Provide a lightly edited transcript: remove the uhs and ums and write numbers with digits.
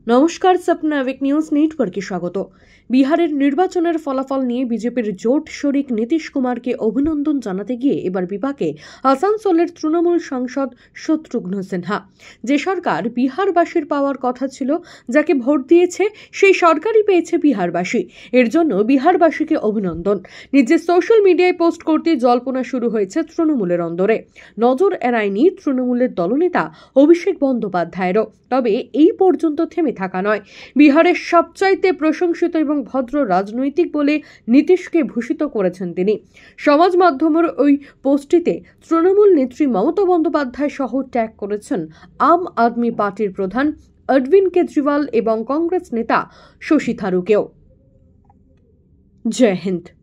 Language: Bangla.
নমস্কার, সপনা আবেক নিউজ নেটওয়ার্কে স্বাগত। বিহারের নির্বাচনের ফলাফল নিয়ে বিজেপির জোট শরিক নীতিশ কুমারকে অভিনন্দন জানাতে গিয়ে এবার বিপাকে আসানসোলের তৃণমূল সাংসদ শত্রুঘ্ন সিনহা। যে সরকার বিহারবাসীর পাওয়ার কথা ছিল, যাকে ভোট দিয়েছে সেই সরকারই পেয়েছে বিহারবাসী। এর জন্য বিহারবাসীকে অভিনন্দন। নিজের সোশ্যাল মিডিয়ায় পোস্ট করতে জল্পনা শুরু হয়েছে তৃণমূলের অন্দরে। নজর এড়ায়নি তৃণমূলের দলনেতা অভিষেক বন্দ্যোপাধ্যায়েরও। তবে এই পর্যন্ত থেমে থাকা নয়। বিহারের সবচাইতে প্রশংসিত এবং ভদ্র রাজনৈতিক বলে নীতিশকে ভূষিত করেছেন তিনি। সমাজ মাধ্যমের ওই পোস্টটিতে তৃণমূল নেত্রী মমতা বন্দ্যোপাধ্যায় সহ ট্যাগ করেছেন আম আদমি পার্টির প্রধান অরবিন্দ কেজরিওয়াল এবং কংগ্রেস নেতা শশী থারুরকেও। জয় হিন্দ।